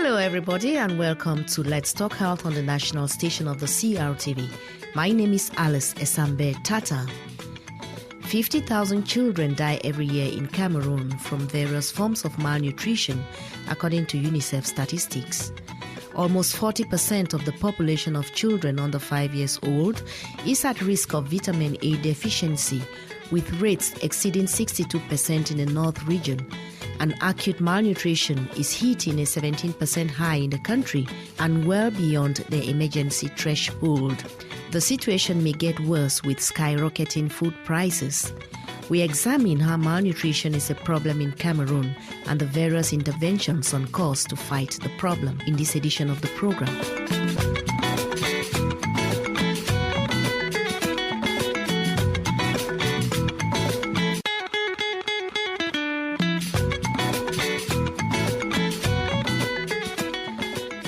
Hello everybody and welcome to Let's Talk Health on the national station of the CRTV. My name is Alice Esambe Tata. 50,000 children die every year in Cameroon from various forms of malnutrition, according to UNICEF statistics. Almost 40% of the population of children under 5 years old is at risk of vitamin A deficiency, with rates exceeding 62% in the North region. And acute malnutrition is hitting a 17% high in the country and well beyond the emergency threshold. The situation may get worse with skyrocketing food prices. We examine how malnutrition is a problem in Cameroon and the various interventions on course to fight the problem in this edition of the program.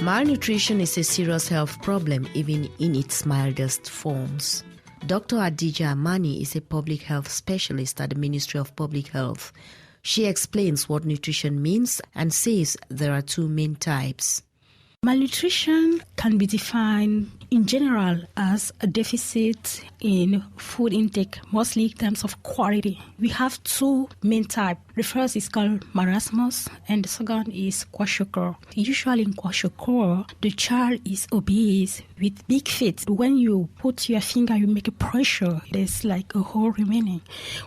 Malnutrition is a serious health problem even in its mildest forms. Dr. Adidja AMANI is a public health specialist at the Ministry of Public Health. She explains what nutrition means and says there are two main types. Malnutrition can be defined in general as a deficit in food intake, mostly in terms of quality. We have two main types. The first is called marasmus and the second is kwashiorkor. Usually in kwashiorkor, the child is obese with big feet. When you put your finger, you make a pressure, there's like a hole remaining.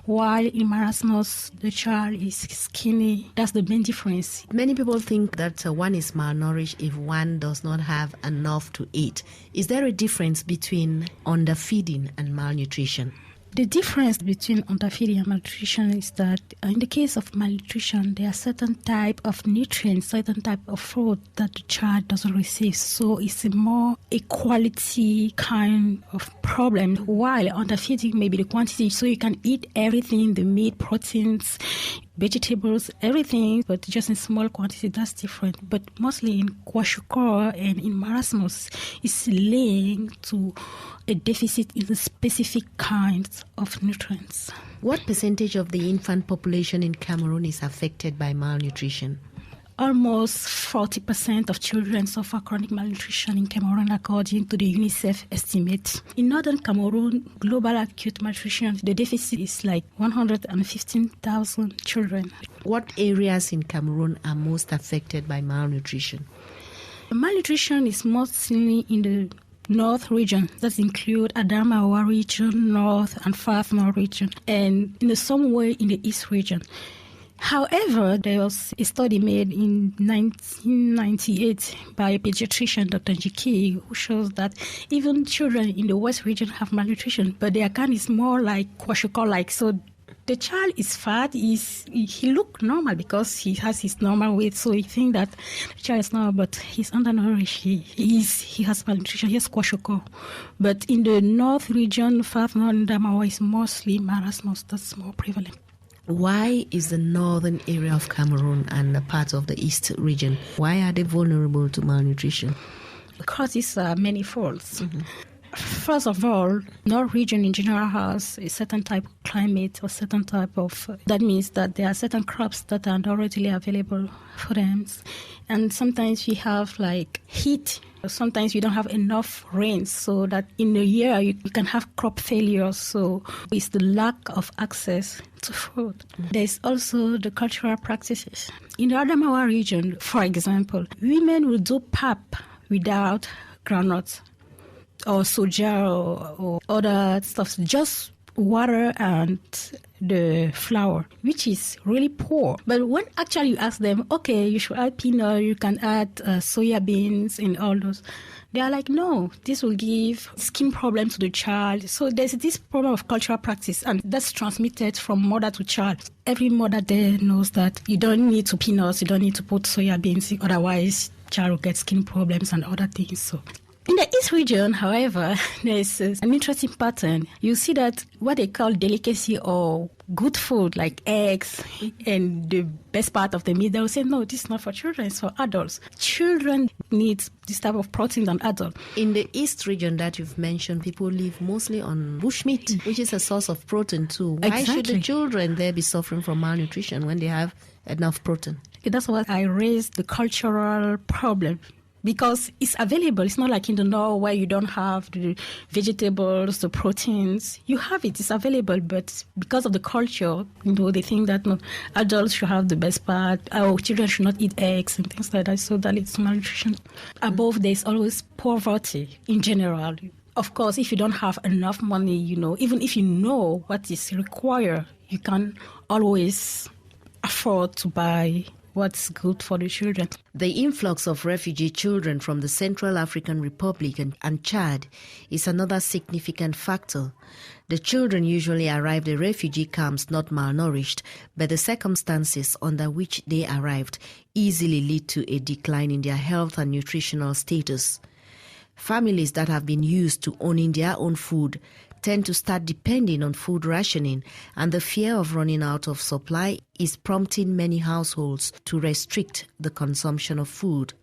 While in marasmus, the child is skinny. That's the main difference. Many people think that one is malnourished if one does not have enough to eat. Is there a difference between underfeeding and malnutrition? The difference between underfeeding and malnutrition is that in the case of malnutrition, there are certain type of nutrients, certain type of food that the child doesn't receive. So it's a more a quality kind of problem, while underfeeding may be the quantity. So you can eat everything, the meat, proteins, vegetables, everything, but just in small quantity. That's different. But mostly in kwashiorkor and in marasmus, it's linked to a deficit in the specific kinds of nutrients. What percentage of the infant population in Cameroon is affected by malnutrition? Almost 40% of children suffer chronic malnutrition in Cameroon, according to the UNICEF estimate. In northern Cameroon, global acute malnutrition, the deficit is like 115,000 children. What areas in Cameroon are most affected by malnutrition? Malnutrition is mostly in the North region, that include Adamawa region, North and Far North region, and in some way in the East region. However, there was a study made in 1998 by a pediatrician, Dr. Njiki, who shows that even children in the West region have malnutrition, but their kind is more like kwashiorkor-like. So the child is fat, he look normal because he has his normal weight, so you think that the child is normal, but he's undernourished, he has malnutrition, he has kwashiorkor. But in the North region, Far North and Adamawa is mostly marasmus, that's more prevalent. Why is the northern area of Cameroon and a part of the East region, why are they vulnerable to malnutrition? Because it's manifold. Mm-hmm. First of all, North region in general has a certain type of climate or certain type of... That means that there are certain crops that are not readily available for them. And sometimes we have like heat. Sometimes we don't have enough rain, so that in a year you can have crop failure. So it's the lack of access to food. There's also the cultural practices. In the Adamawa region, for example, women will do pap without groundnuts or soja or other stuff, just water and the flour, which is really poor. But when actually you ask them, okay, you should add peanut, you can add soya beans and all those, they are like, no, this will give skin problems to the child. So there's this problem of cultural practice, and that's transmitted from mother to child. Every mother there knows that you don't need to peanuts, you don't need to put soya beans, otherwise child will get skin problems and other things. So in the East region, however, there's an interesting pattern. You see that what they call delicacy or good food like eggs and the best part of the meat, they will say, no, this is not for children, it's for adults. Children need this type of protein than adults. In the East region that you've mentioned, people live mostly on bushmeat, which is a source of protein too. Why should the children there be suffering from malnutrition when they have enough protein? That's why I raised the cultural problem. Because it's available. It's not like in the north where you don't have the vegetables, the proteins. You have it. It's available. But because of the culture, they think that adults should have the best part. Children should not eat eggs and things like that. So that it's malnutrition. Above, there's always poverty in general. Of course, if you don't have enough money, even if you know what is required, you can always afford to buy what's good for the children. The influx of refugee children from the Central African Republic and Chad is another significant factor. The children usually arrive at refugee camps not malnourished, but the circumstances under which they arrived easily lead to a decline in their health and nutritional status. Families that have been used to owning their own food tend to start depending on food rationing, and the fear of running out of supply is prompting many households to restrict the consumption of food.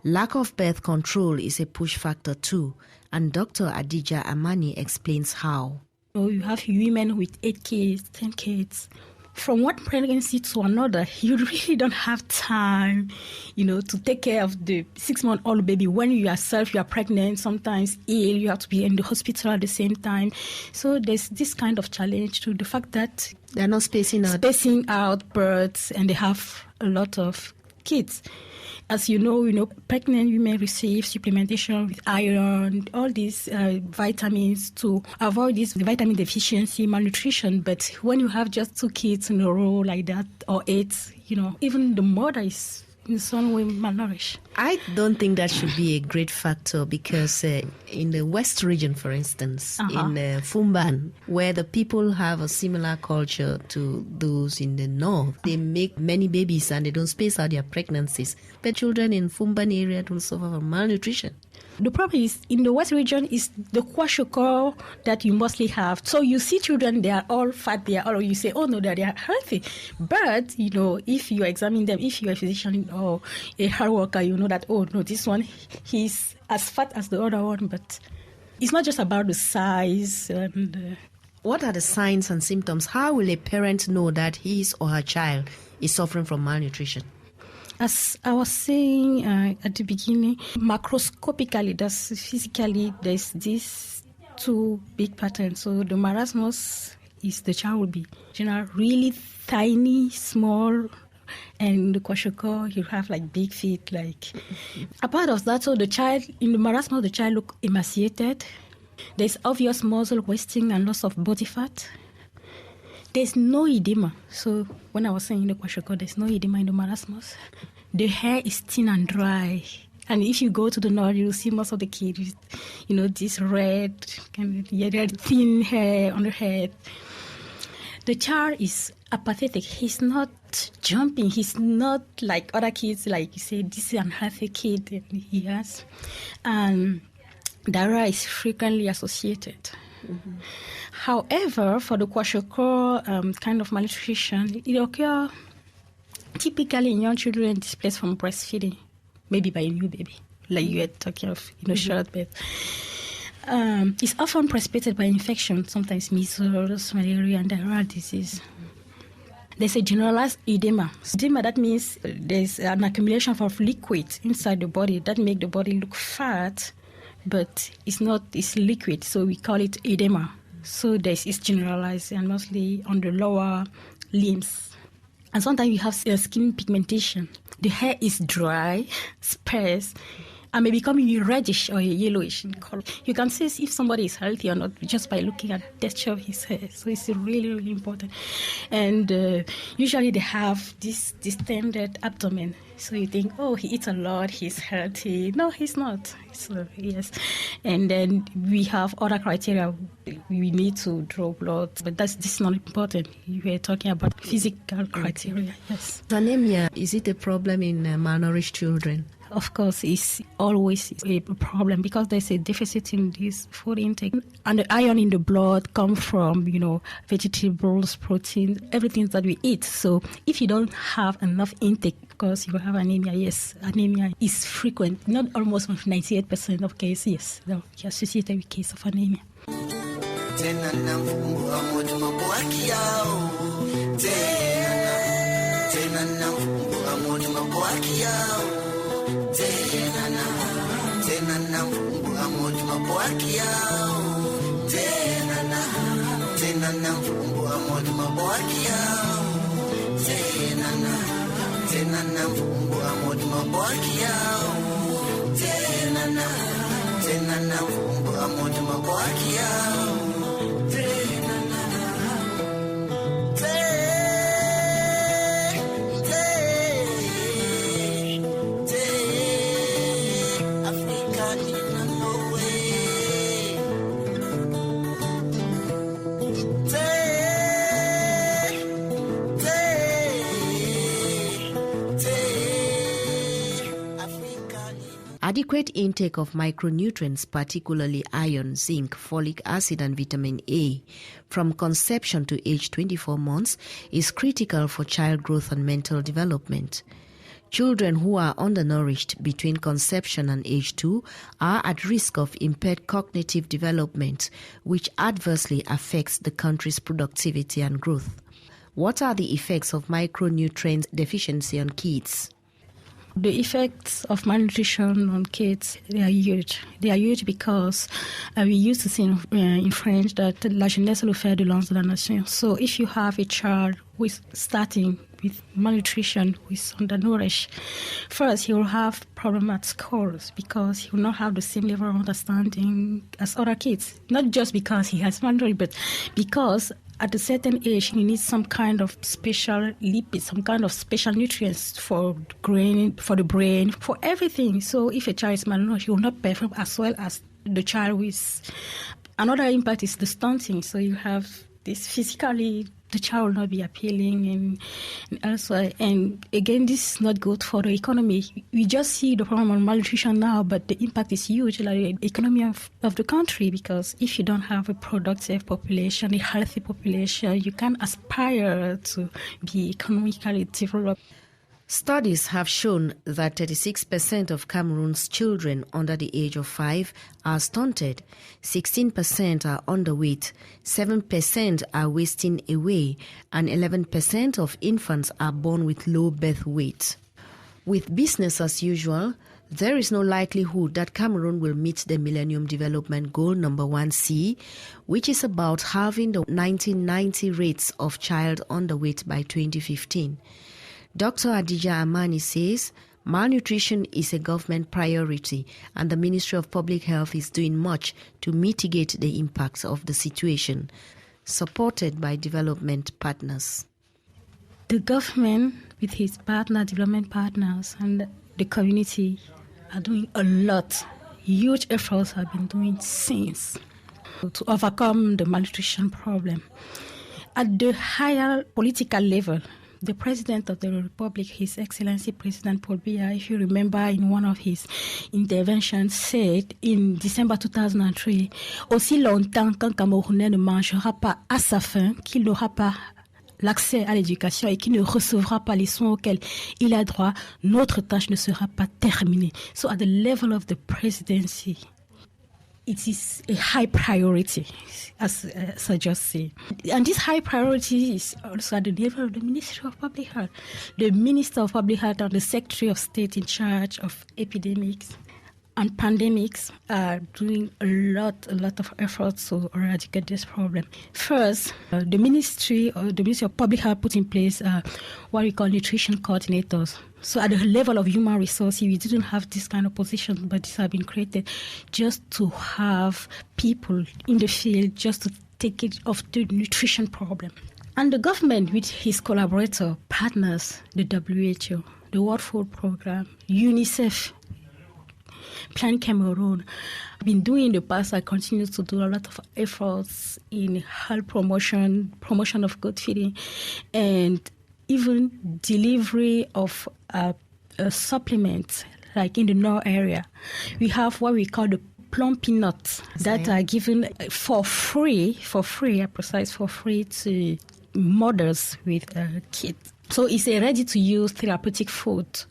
Lack of birth control is a push factor too, and Dr. Adidja AMANI explains how. You have women with 8 kids, 10 kids. From one pregnancy to another, you really don't have time, to take care of the 6-month-old baby. When you yourself, you are pregnant, sometimes ill, you have to be in the hospital at the same time. So there's this kind of challenge to the fact that they're not spacing out births, and they have a lot of kids. As you know, pregnant women receive supplementation with iron, all these vitamins to avoid this vitamin deficiency, malnutrition. But when you have just 2 kids in a row like that, or 8, even the mother is in some way malnourished. I don't think that should be a great factor because in the West region, for instance, in Fumban, where the people have a similar culture to those in the north, they make many babies and they don't space out their pregnancies. But children in Fumban area don't suffer from malnutrition. The problem is, in the West region, is the kwashiorkor that you mostly have. So you see children, they are all fat, you say, oh no, they are healthy. But, if you examine them, if you're a physician or a hard worker, you know that, oh no, this one, he's as fat as the other one. But it's not just about the size. What are the signs and symptoms? How will a parent know that his or her child is suffering from malnutrition? As I was saying at the beginning, macroscopically, that's physically, there's these 2 big patterns. So the marasmus is the child will be really tiny, small, and the kwashiorkor, you have like big feet. Apart of that, so the child, in the marasmus, the child look emaciated. There's obvious muscle wasting and loss of body fat. There's no edema. So when I was saying the kwashiorkor, there's no edema in the marasmus. The hair is thin and dry. And if you go to the north, you'll see most of the kids, this red, thin hair on the head. The child is apathetic. He's not jumping. He's not like other kids, like you say, this is an unhealthy kid. He has. And diarrhea is frequently associated. Mm-hmm. However, for the kwashiorkor kind of malnutrition, it occurs typically in young children displaced from breastfeeding, maybe by a new baby, like you were talking of, short birth. It's often precipitated by infection, sometimes measles, malaria, and diarrheal disease. There's a generalized edema. Edema, that means there's an accumulation of liquid inside the body that make the body look fat, but it's liquid, so we call it edema. So it's generalized and mostly on the lower limbs. And sometimes you have skin pigmentation. The hair is dry, sparse, and may become reddish or yellowish in color. You can see if somebody is healthy or not just by looking at the texture of his hair. So it's really, really important. And usually they have this distended abdomen. So you think, oh, he eats a lot, he's healthy. No, he's not. So, yes. And then we have other criteria. We need to draw blood, but this is not important. We are talking about physical criteria, yes. Anemia, is it a problem in malnourished children? Of course, it's always a problem because there's a deficit in this food intake. And the iron in the blood comes from, vegetables, protein, everything that we eat. So if you don't have enough intake because you have anemia, yes, anemia is frequent, not almost 98% of cases, yes, they're associated with case of anemia. Tena Adequate intake of micronutrients, particularly iron, zinc, folic acid and vitamin A, from conception to age 24 months is critical for child growth and mental development. Children who are undernourished between conception and age 2 are at risk of impaired cognitive development, which adversely affects the country's productivity and growth. What are the effects of micronutrient deficiency on kids? The effects of malnutrition on kids, they are huge. They are huge because we used to say in French that la jeunesse est le fer de lance de la nation. So if you have a child who is starting with malnutrition, who is undernourished, first he will have problem at schools because he will not have the same level of understanding as other kids. Not just because he has malnutrition, but because at a certain age, he needs some kind of special lipids, some kind of special nutrients for the brain, for everything. So if a child is malnourished, he will not perform as well as the child with. Another impact is the stunting. So you have this physically, the child will not be appealing and elsewhere. And again, this is not good for the economy. We just see the problem of malnutrition now, but the impact is huge, like the economy of the country, because if you don't have a productive population, a healthy population, you can aspire to be economically developed. Studies have shown that 36% of Cameroon's children under the age of 5 are stunted, 16% are underweight, 7% are wasting away, and 11% of infants are born with low birth weight. With business as usual, there is no likelihood that Cameroon will meet the Millennium Development Goal number 1C, which is about halving the 1990 rates of child underweight by 2015. Dr. Adidja AMANI says malnutrition is a government priority and the Ministry of Public Health is doing much to mitigate the impacts of the situation, supported by development partners. The government, with its development partners and the community, are doing a lot. Huge efforts have been doing since to overcome the malnutrition problem. At the higher political level, the President of the Republic, His Excellency President Paul Biya, if you remember in one of his interventions, said in December 2003, aussi longtemps qu'un Camerounais ne mangera pas à sa faim, qu'il n'aura pas l'accès à l'éducation et qu'il ne recevra pas les soins auxquels il a droit, notre tâche ne sera pas terminée. So at the level of the presidency, it is a high priority, as I just said. And this high priority is also at the level of the Ministry of Public Health. The Minister of Public Health and the Secretary of State in charge of epidemics and pandemics are doing a lot of efforts to eradicate this problem. First, the Ministry of Public Health put in place what we call nutrition coordinators. So at the level of human resources, we didn't have this kind of position, but this has been created just to have people in the field, just to take it off the nutrition problem. And the government, with his collaborator, partners, the WHO, the World Food Programme, UNICEF, Plan Cameroon, have been doing in the past and continue to do a lot of efforts in health promotion of good feeding, and even delivery of supplements, like in the North area. We have what we call the plum peanuts that are given for free to mothers with kids. So it's a ready-to-use therapeutic food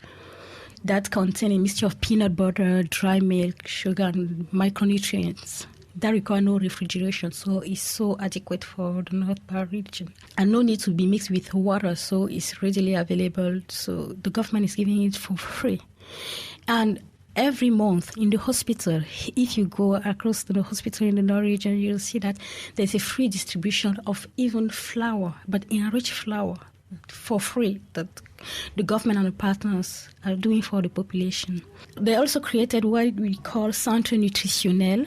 that contains a mixture of peanut butter, dry milk, sugar, and micronutrients that require no refrigeration, so it's so adequate for the North Bar region. And no need to be mixed with water, so it's readily available. So the government is giving it for free. And every month in the hospital, if you go across the hospital in the North region, you'll see that there's a free distribution of even flour, but enriched flour for free that the government and the partners are doing for the population. They also created what we call Centre Nutritionnel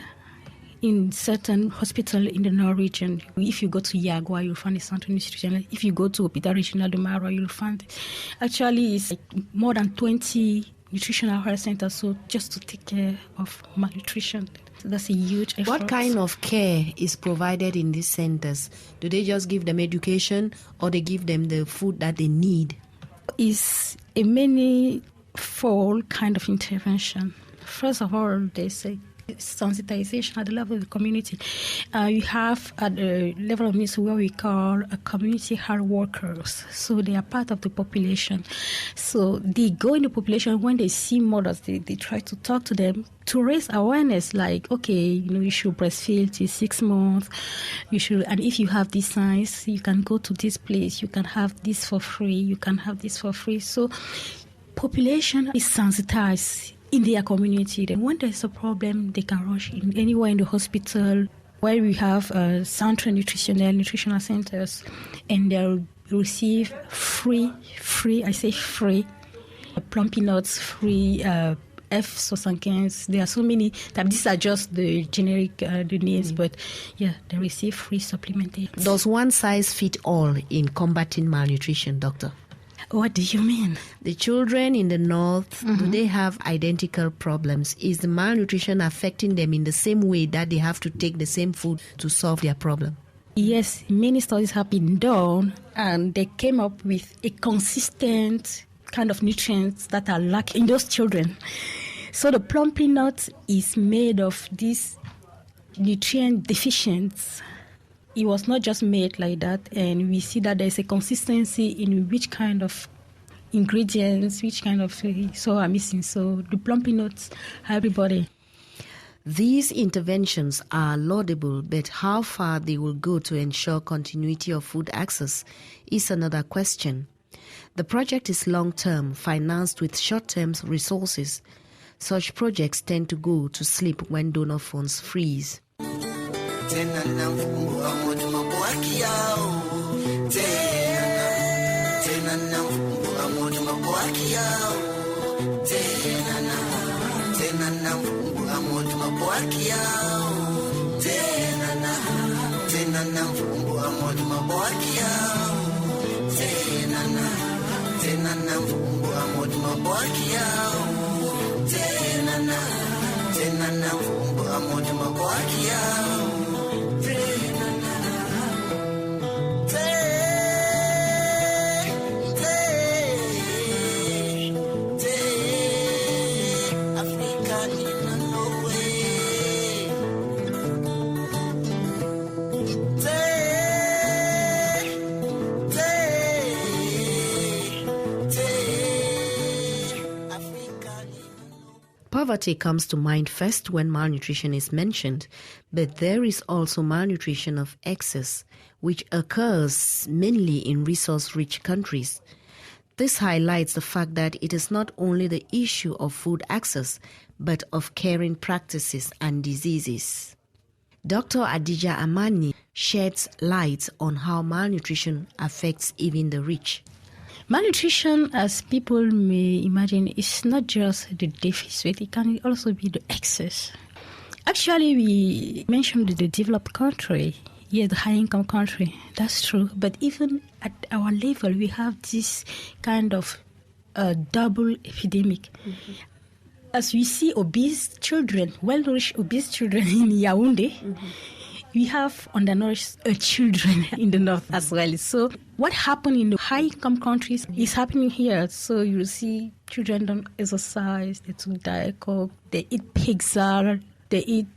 in certain hospitals in the North region. If you go to Yagua, you'll find a Centre Nutritionnel. If you go to Hôpital Regional de Mara, you'll find it. Actually, it's more than 20 nutritional health centers, so just to take care of malnutrition. That's a huge effort. What kind of care is provided in these centers? Do they just give them education or they give them the food that they need? It's a many-fold kind of intervention. First of all, there's a sensitization at the level of the community. You have at the level of ministry what we call a community health workers. So they are part of the population. So they go in the population when they see mothers, they try to talk to them to raise awareness, like, okay, you should breastfeed till 6 months. You should, and if you have these signs, you can go to this place. You can have this for free. You can have this for free. So population is sensitized in their community. Then when there's a problem, they can rush in anywhere in the hospital where we have nutritional centers, and they'll receive free, plumpy nuts, free F75. There are so many. These are just the generic the names, but yeah, they receive free supplementation. Does one size fit all in combating malnutrition, doctor? What do you mean? The children in the north, do they have identical problems? Is the malnutrition affecting them in the same way that they have to take the same food to solve their problem? Yes, many studies have been done, and they came up with a consistent kind of nutrients that are lacking in those children. So the plumpy nut is made of these nutrient deficiencies. It was not just made like that, and we see that there's a consistency in which kind of ingredients, which kind of so are missing. So the plumpy nuts, everybody. These interventions are laudable, but how far they will go to ensure continuity of food access is another question. The project is long-term, financed with short-term resources. Such projects tend to go to sleep when donor funds freeze. Tena na mfungu amoja mabwaki yao. Tena na mfungu amoja mabwaki yao. Tena na mfungu amoja mabwaki yao. Tena na mfungu amoja mabwaki yao. Tena na mfungu amoja mabwaki yao. Tena na mfungu amoja mabwaki yao. Poverty comes to mind first when malnutrition is mentioned, but there is also malnutrition of excess, which occurs mainly in resource-rich countries. This highlights the fact that it is not only the issue of food access, but of caring practices and diseases. Dr. Adidja AMANI sheds light on how malnutrition affects even the rich. Malnutrition, as people may imagine, is not just the deficit, it can also be the excess. Actually, we mentioned the developed country, the high-income country, that's true. But even at our level, we have this kind of double epidemic. Mm-hmm. As we see obese children, well-nourished obese children in Yaoundé, we have undernourished children in the north as well. So what happened in the high-income countries is happening here. So you see children don't exercise, they took Diet Coke, they eat pizza They eat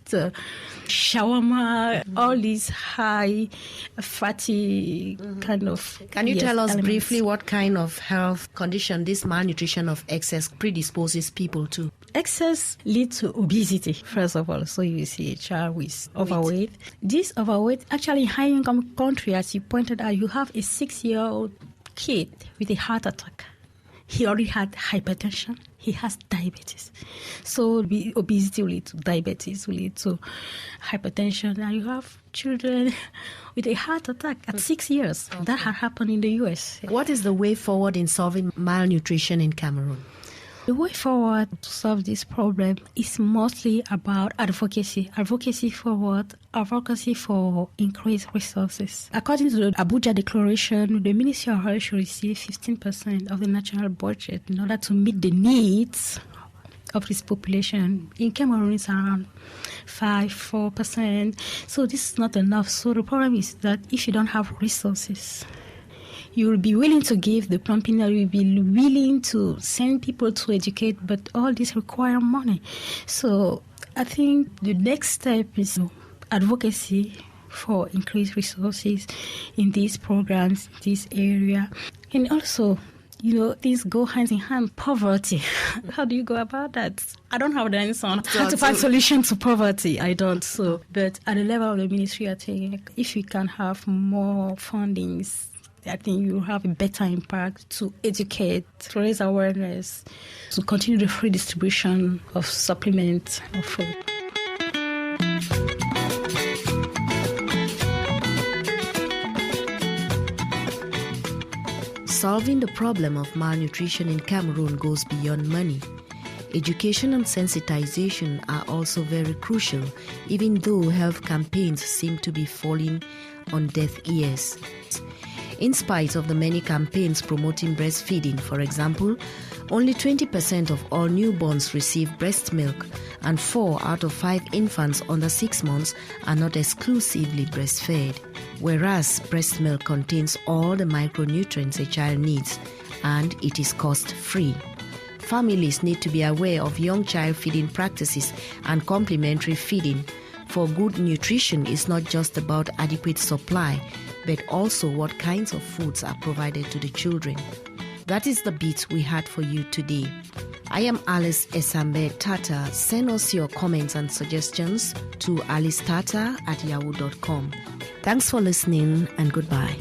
shawarma, all these high fatty kind of. Can you tell us elements. briefly what kind of health condition this malnutrition of excess predisposes people to? Excess leads to obesity, first of all. So you see a child with overweight. This overweight, actually in high-income country, as you pointed out, you have a 6-year-old kid with a heart attack. He already had hypertension. He has diabetes. So obesity will lead to diabetes, will lead to hypertension. And you have children with a heart attack at 6 years. Okay. That had happened in the U.S. What is the way forward in solving malnutrition in Cameroon? The way forward to solve this problem is mostly about advocacy. Advocacy for what? Advocacy for increased resources. According to the Abuja Declaration, the Ministry of Health should receive 15% of the national budget in order to meet the needs of this population. In Cameroon, it's around 4%. So this is not enough. So the problem is that if you don't have resources, you will be willing to give the company, you will be willing to send people to educate, but all this require money. So I think the next step is advocacy for increased resources in these programs, this area. And also, things go hand in hand. Poverty. How do you go about that? I don't have the answer on how to find solution to poverty. I don't. So, but at the level of the ministry, I think if we can have more fundings, I think you have a better impact to educate, to raise awareness, to continue the free distribution of supplements of food. Solving the problem of malnutrition in Cameroon goes beyond money. Education and sensitization are also very crucial, even though health campaigns seem to be falling on deaf ears. In spite of the many campaigns promoting breastfeeding, for example, only 20% of all newborns receive breast milk, and 4 out of 5 infants under 6 months are not exclusively breastfed, whereas breast milk contains all the micronutrients a child needs, and it is cost-free. Families need to be aware of young child feeding practices and complementary feeding, for good nutrition is not just about adequate supply, but also what kinds of foods are provided to the children. That is the beat we had for you today. I am Alice Esambe Tata. Send us your comments and suggestions to alicetata@yahoo.com. Thanks for listening and goodbye.